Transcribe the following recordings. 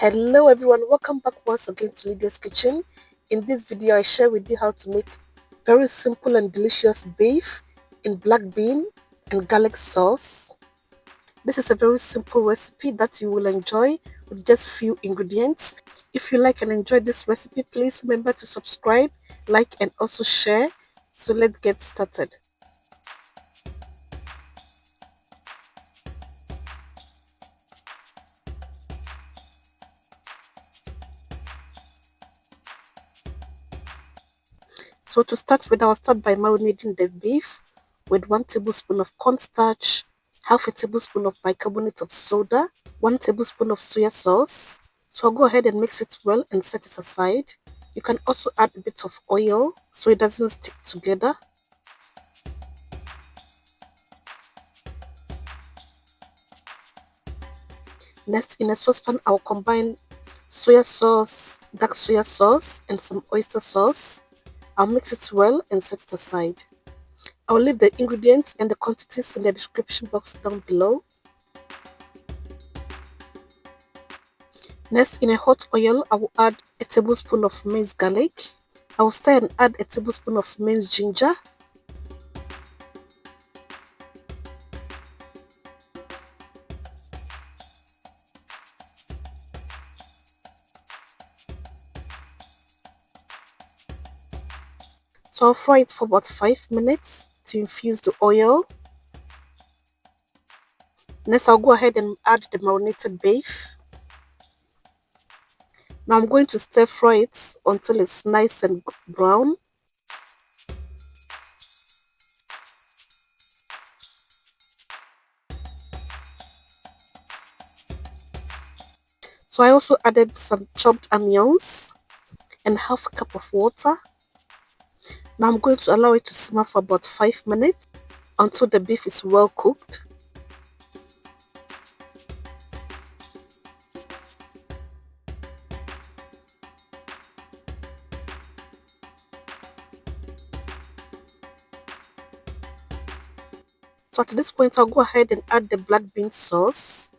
Hello everyone, welcome back once again to Lydia's Kitchen. In this video I share with you how to make very simple and delicious beef in black bean and garlic sauce. This is a very simple recipe that you will enjoy with just few ingredients. If you like and enjoy this recipe, please remember to subscribe, like and also share. So let's get started. So to start with, I'll start by marinating the beef with 1 tablespoon of cornstarch, half a tablespoon of bicarbonate of soda, 1 tablespoon of soy sauce. So I'll go ahead and mix it well and set it aside. You can also add a bit of oil so it doesn't stick together. Next, in a saucepan, I'll combine soy sauce, dark soy sauce, and some oyster sauce. I'll mix it well and set it aside. I'll leave the ingredients and the quantities in the description box down below. Next, in a hot oil, I will add a tablespoon of minced garlic. I will stir and add a tablespoon of minced ginger. So I'll fry it for about 5 minutes to infuse the oil. Next, I'll go ahead and add the marinated beef. Now I'm going to stir fry it until it's nice and brown. So I also added some chopped onions and half a cup of water. Now I'm going to allow it to simmer for about 5 minutes until the beef is well cooked. So at this point, I'll go ahead and add the black bean sauce.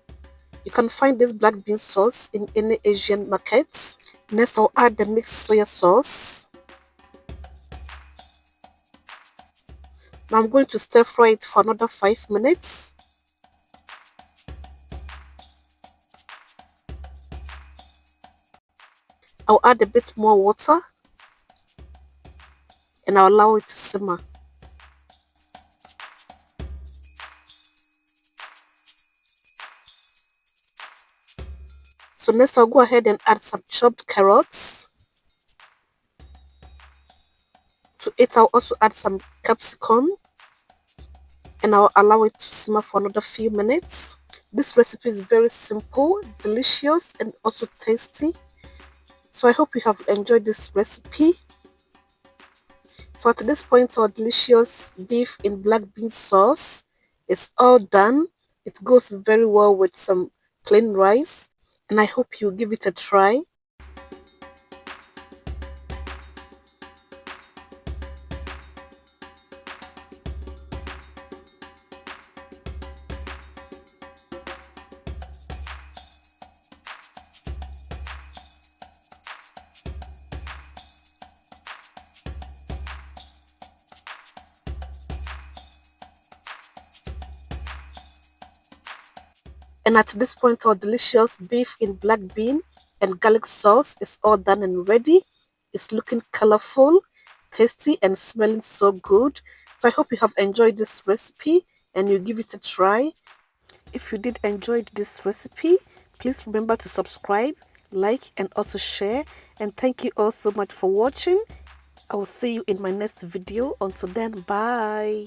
You can find this black bean sauce in any Asian markets. Next, I'll add the mixed soy sauce. Now I'm going to stir fry it for another 5 minutes. I'll add a bit more water and I'll allow it to simmer. So next I'll go ahead and add some chopped carrots. To it I'll also add some capsicum and I'll allow it to simmer for another few minutes. This recipe is very simple, delicious and also tasty. So I hope you have enjoyed this recipe. So at this point, our delicious beef in black bean sauce is all done. It goes very well with some plain rice and I hope you give it a try. And at this point, our delicious beef in black bean and garlic sauce is all done and ready. It's looking colorful, tasty and smelling so good. So I hope you have enjoyed this recipe and you give it a try. If you did enjoy this recipe, please remember to subscribe, like and also share. And thank you all so much for watching. I will see you in my next video. Until then, bye.